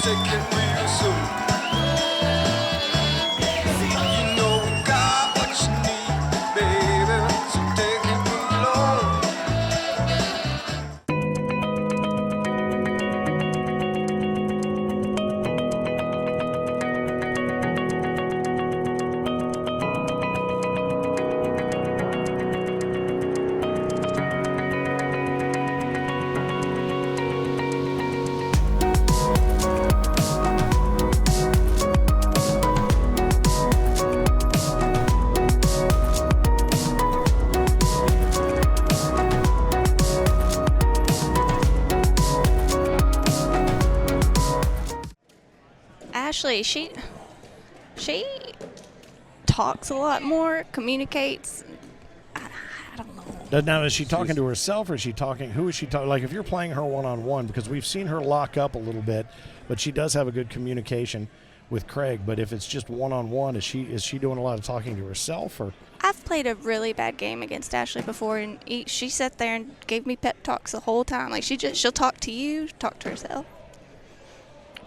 take it real soon. You know we got what you need, baby, so take it along. Ashley, she talks a lot more, communicates. I don't know. Now, is she talking to herself, or is she talking? Who is she talking? Like, if you're playing her one-on-one, because we've seen her lock up a little bit, but she does have a good communication with Craig. But if it's just one-on-one, is she doing a lot of talking to herself, or? I've played a really bad game against Ashley before, and she sat there and gave me pep talks the whole time. Like, she'll talk to you, talk to herself.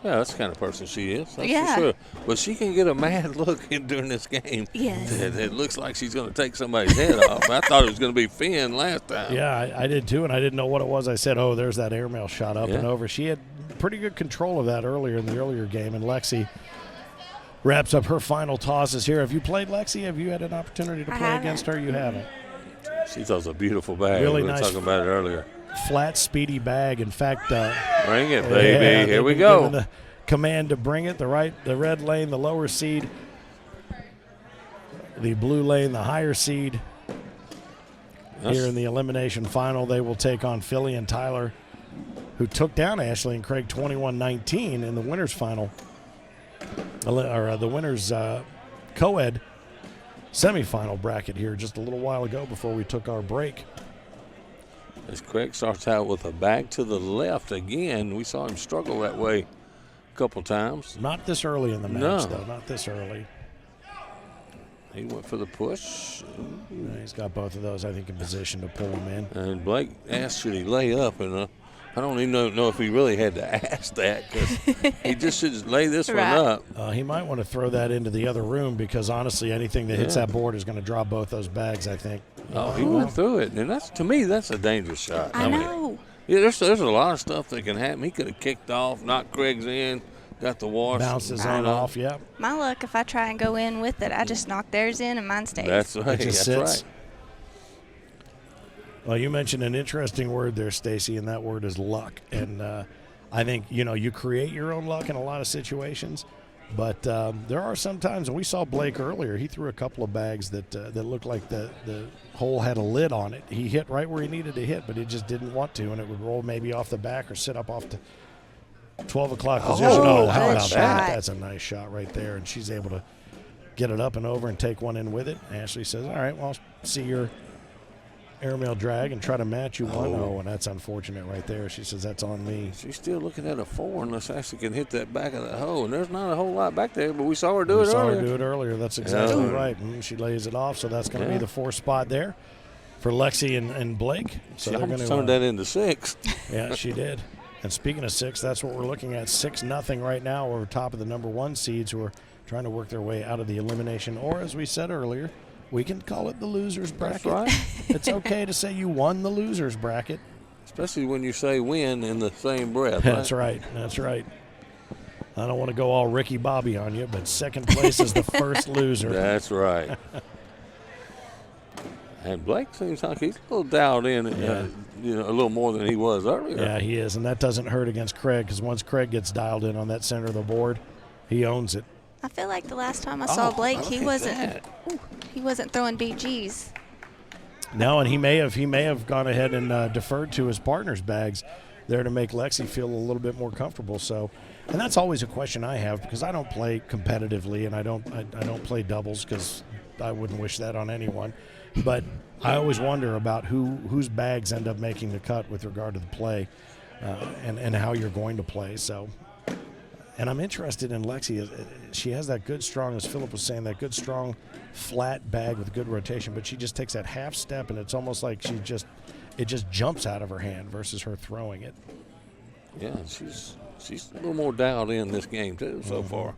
Yeah, that's the kind of person she is. That's Yeah. for sure. But she can get a mad look during this game. Yes. It looks like she's going to take somebody's head off. I thought it was going to be Finn last time. Yeah, I did too, and I didn't know what it was. I said, oh, there's that airmail shot up and Yeah. over. She had pretty good control of that earlier in the earlier game, and Lexi wraps up her final tosses here. Have you played Lexi? Have you had an opportunity to play against her? You haven't. She throws a beautiful bag. Really we were nice. talking about it earlier. Flat, speedy bag. In fact, Bring it, baby. yeah, Here we they've go. given the command to bring it. The red lane, the lower seed. The blue lane, the higher seed. Here in the elimination final, they will take on Philly and Tyler, who took down Ashley and Craig 21-19 in the winners final, or the winners Coed semifinal bracket here just a little while ago before we took our break. As Craig starts out with a bag to the left again, we saw him struggle that way a couple times. Not this early in the match, No. though. Not this early. He went for the push. He's got both of those, I think, in position to pull him in. And Blake asked, should he lay up? And I don't even know if he really had to ask that, because he just should lay this Right. one up. He might want to throw that into the other room, because honestly, anything that hits Yeah. that board is going to drop both those bags, I think. Oh, he went through it. And to me, that's a dangerous shot. I mean, know. Yeah, there's a lot of stuff that can happen. He could have kicked off, knocked Craig's in, got the wash. Bounces on off, yeah. My luck, if I try and go in with it, I just knock theirs in and mine stays. That's right. It just That's sits. right. Well, you mentioned an interesting word there, Stacy, and that word is luck. And I think, you create your own luck in a lot of situations. But there are some times, and we saw Blake earlier, he threw a couple of bags that looked like the hole had a lid on it. He hit right where he needed to hit, but he just didn't want to, and it would roll maybe off the back or sit up off the 12 o'clock position. Oh, How good about shot. that? That's a nice shot right there, and she's able to get it up and over and take one in with it. Ashley says, all right, well, I'll see your airmail drag and try to match you one. Oh, and that's unfortunate right there. She says, that's on me. She's still looking at a 4 unless Ashley can hit that back of the hole. And there's not a whole lot back there, but we saw her do it We saw earlier. her do it earlier. That's exactly Yeah. right. And she lays it off, so that's going to Yeah. be the 4th spot there for Lexi and Blake. So She they're going almost to turned that into 6. Yeah, she did. And speaking of 6, that's what we're looking at. 6-0 right now. We're top of the number 1 seeds who are trying to work their way out of the elimination. Or, as we said earlier, we can call it the loser's bracket. That's right. It's okay to say you won the loser's bracket. Especially when you say win in the same breath. That's right. That's right. I don't want to go all Ricky Bobby on you, but second place is the first loser. That's right. And Blake seems like he's a little dialed in, a little more than he was earlier. Yeah, he is, and that doesn't hurt against Craig, because once Craig gets dialed in on that center of the board, he owns it. I feel like the last time I saw Blake, look he at wasn't that. he wasn't throwing BGs. No, and he may have gone ahead and deferred to his partner's bags there to make Lexi feel a little bit more comfortable. So, and that's always a question I have, because I don't play competitively, and I don't play doubles, because I wouldn't wish that on anyone. But I always wonder about whose bags end up making the cut with regard to the play, and how you're going to play. So, and I'm interested in Lexi. She has that good, strong, as Philip was saying, that good, strong, flat bag with good rotation, but she just takes that half step, and it's almost like it just jumps out of her hand versus her throwing it. Yeah, she's a little more dialed in this game too so far.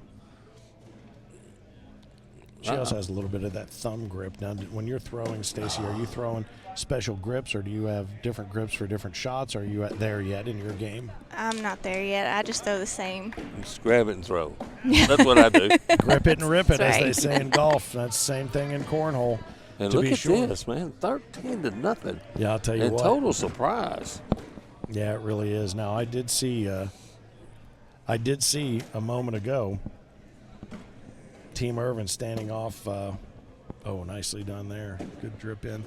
She also has a little bit of that thumb grip. Now, when you're throwing, Stacy, are you throwing special grips, or do you have different grips for different shots? Are you there yet in your game? I'm not there yet. I just throw the same. Just grab it and throw. That's what I do. Grip it and rip it, That's as they right. say in golf. That's the same thing in cornhole. And to look be at sure. this, man. 13-0. Yeah, I'll tell you And what. total surprise. Yeah, it really is. Now, I did see a moment ago Team Ervin standing off. Nicely done there. Good drip in.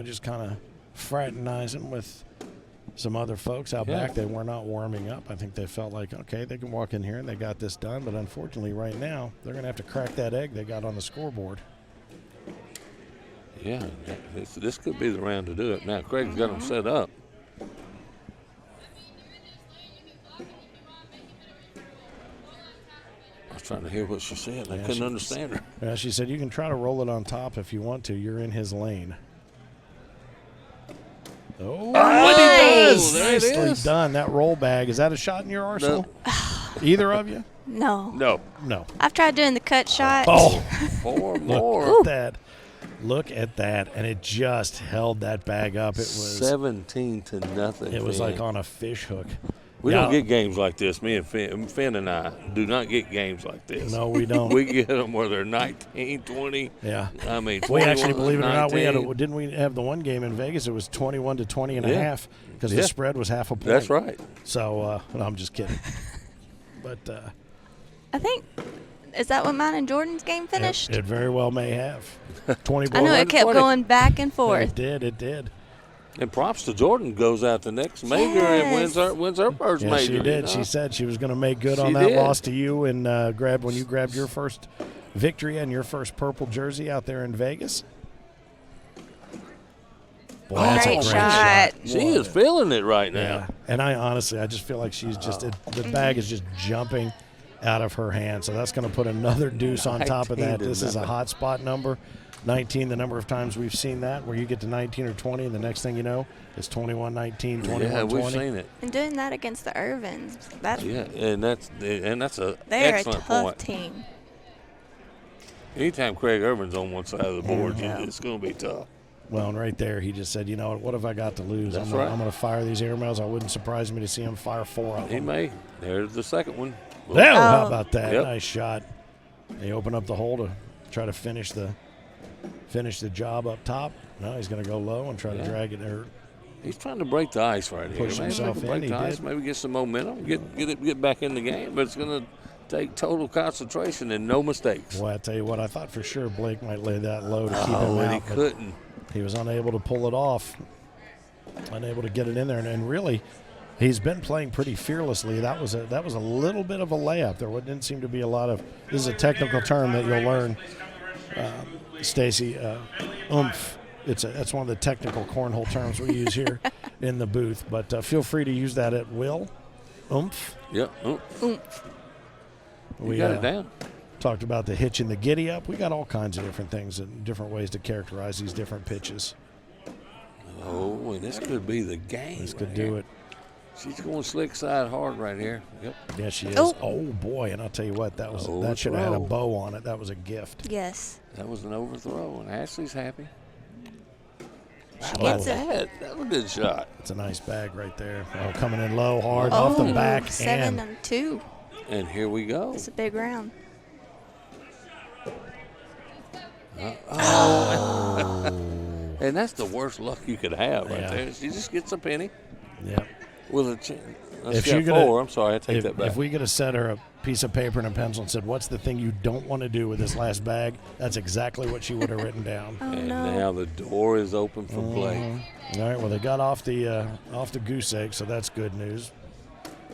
Just kind of fraternizing with some other folks out back. They were not warming up. I think they felt like, okay, they can walk in here and they got this done. But unfortunately, right now, they're going to have to crack that egg they got on the scoreboard. Yeah, this could be the round to do it. Now, Craig's got them set up. I was trying to hear what she said. I couldn't understand her. Yeah, she said, you can try to roll it on top if you want to. You're in his lane. Oh, what he does! There it Nicely is. done. That roll bag. Is that a shot in your arsenal? Either of you? No. No. No. I've tried doing the cut shot. Oh, 4 more. look at that. Look at that. And it just held that bag up. It was 17-0. It was Finn. like on a fish hook. We Yeah. don't get games like this. Me and Finn and I do not get games like this. No, we don't. We get them where they're 19, 20. Yeah. I mean, We actually, 21, believe it or not, 19. didn't we have the one game in Vegas? It was 21-20 and a Yeah. half because Yeah. the spread was half a point. That's right. So, no, I'm just kidding. But I think, is that what mine and Jordan's game finished? it very well may have. 20 I know ball. it kept 20. going back and It forth. did. It did. And props to Jordan, goes out the next major and Yes. wins her first Yeah, major. she you did. know? She said she was going to make good She on that did. loss to you and when you grabbed your first victory and your first purple jersey out there in Vegas. Boy, that's a Great great shot. She is feeling it right now. Yeah, and I just feel like she's just the bag is just jumping out of her hand. So that's going to put another deuce on top of that. 19 This is a hot spot number. 19, the number of times we've seen that, where you get to 19 or 20, and the next thing you know, it's 21-19, 21-20. Yeah, we've seen it. And doing that against the Ervins, that Yeah, and that's a they're a excellent tough point. team. Anytime Craig Ervin's on one side of the board, Yeah. it's going to be tough. Well, and right there, he just said, you know what have I got to lose? That's I'm right. going to fire these airmails. I wouldn't surprise me to see him fire 4 of He them. may. There's the second one. Well, how Oh. about that? Yep. Nice shot. They open up the hole to try to finish the job up top. No, he's going to go low and try to drag it there. He's trying to break the ice right here. Push Maybe himself he can in, break he the ice, did. maybe get some momentum, get back in the game, but it's going to take total concentration and no mistakes. Well, I tell you what, I thought for sure Blake might lay that low to keep him Oh, and he out, but couldn't. he was unable to pull it off, unable to get it in there, and really, he's been playing pretty fearlessly. That was a little bit of a layup. There didn't seem to be a lot of. This is a technical term that you'll learn, Stacy. Oomph. That's one of the technical cornhole terms we use here in the booth. But feel free to use that at will. Oomph. Yep. Oh, We got it down. talked about the hitch and the giddy up. We got all kinds of different things and different ways to characterize these different pitches. Oh, and this could be the game. This could right do here. it. She's going slick side hard right here. Yep. Yes, she is. Oh. Oh boy! And I'll tell you what, that should have had a Overthrow. bow on it. That was a gift. Yes. That was an overthrow, and Ashley's happy. How Oh. about that? That was a good shot. It's a nice bag right there. Oh, coming in low, hard, off the back, 7-2. And here we go. It's a big round. And that's the worst luck you could have right Yeah. there. She just gets a penny yeah. with a chin. If She got you're gonna- 4. I'm sorry, I take If, that back. if we could have sent her a piece of paper and a pencil and said, "What's the thing you don't want to do with this last bag?" That's exactly what she would have written down. Oh, and no. now the door is open for Blake. All right. Well, they got off the goose egg, so that's good news.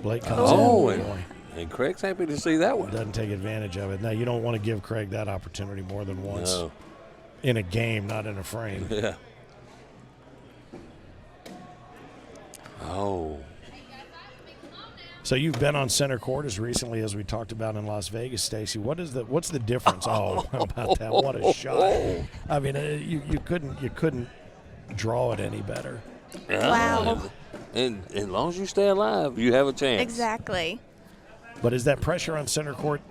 Blake comes Oh, in. and, Boy, and Craig's happy to see that one. doesn't take advantage of it. Now, you don't want to give Craig that opportunity more than once No. in a game, not in a frame. Yeah. Oh. So you've been on center court as recently as we talked about in Las Vegas, Stacy. What's the difference? Oh, how about that? What a shot! I mean, you couldn't draw it any better. Yeah. Wow. And as long as you stay alive, you have a chance. Exactly. But is that pressure on center court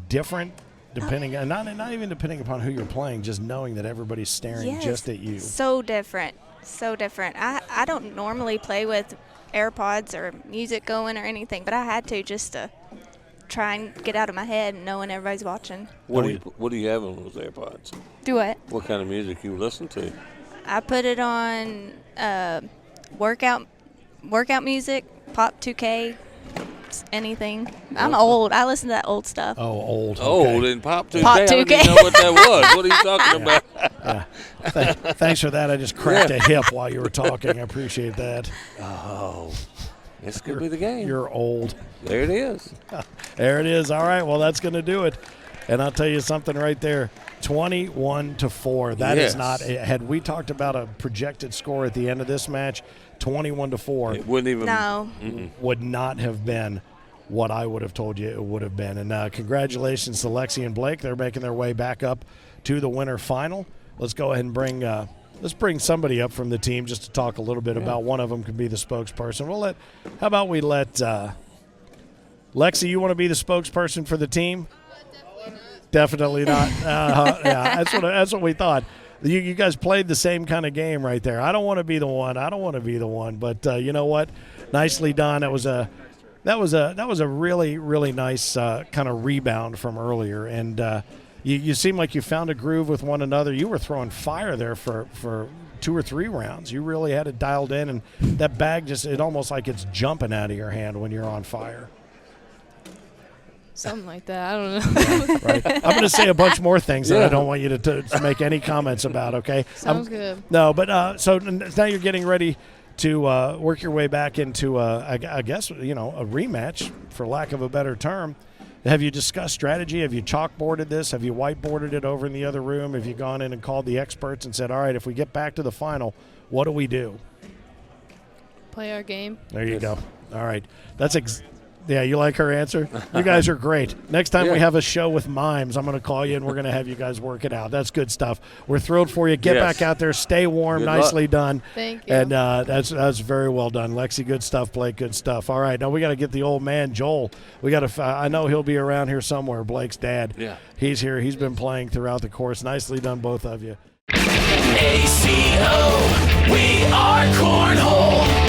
different depending on not even depending upon who you're playing, just knowing that everybody's staring just at you? So different. So different. I don't normally play with AirPods or music going or anything, but I had to just to try and get out of my head and knowing everybody's watching. What do you have on those AirPods? Do what? What kind of music you listen to? I put it on workout music, Pop 2K, anything. I'm old. I listen to that old stuff. Oh, old. Old and Pop 2K. Pop I don't 2K. even know what that was. What are you talking about? Yeah. Thanks for that. I just cracked a hip while you were talking. I appreciate that. Oh, this could be the game. You're old. There it is. There it is. All right. Well, that's going to do it. And I'll tell you something right there. 21-4. That is not. Had we talked about a projected score at the end of this match, 21-4. It wouldn't even. No. Would not have been what I would have told you it would have been. And congratulations to Lexi and Blake. They're making their way back up to the winter final. Let's go ahead and bring somebody up from the team just to talk a little bit about. One of them could be the spokesperson. How about we let Lexi, you want to be the spokesperson for the team? Definitely not. Yeah, that's what we thought. You guys played the same kind of game right there. I don't want to be the one. But you know what? Nicely done. That was a really, really nice kind of rebound from earlier. And you seem like you found a groove with one another. You were throwing fire there for 2 or 3 rounds. You really had it dialed in, and that bag it almost like it's jumping out of your hand when you're on fire. Something like that. I don't know. Right. I'm going to say a bunch more things that I don't want you to make any comments about, okay? Sounds good. No, but so now you're getting ready to work your way back into, I guess, a rematch, for lack of a better term. Have you discussed strategy? Have you chalkboarded this? Have you whiteboarded it over in the other room? Have you gone in and called the experts and said, all right, if we get back to the final, what do we do? Play our game. There you go. All right. Yeah, you like her answer? You guys are great. Next time we have a show with mimes, I'm going to call you, and we're going to have you guys work it out. That's good stuff. We're thrilled for you. Get back out there. Stay warm. Good Nicely luck. done. Thank you. And that's very well done. Lexi, good stuff. Blake, good stuff. All right, now we got to get the old man, Joel. We got to. I know he'll be around here somewhere, Blake's dad. Yeah. He's here. He's been playing throughout the course. Nicely done, both of you. ACO, we are Cornhole.